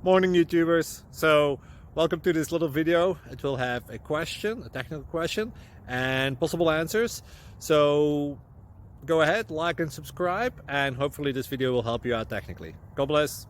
Morning, YouTubers. So welcome to this little video. It will have a question, a technical question, and possible answers. So go ahead, like and subscribe, and hopefully this video will help you out technically. God bless.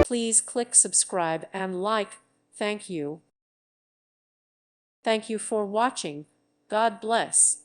Please click subscribe and like. Thank you. Thank you for watching. God bless.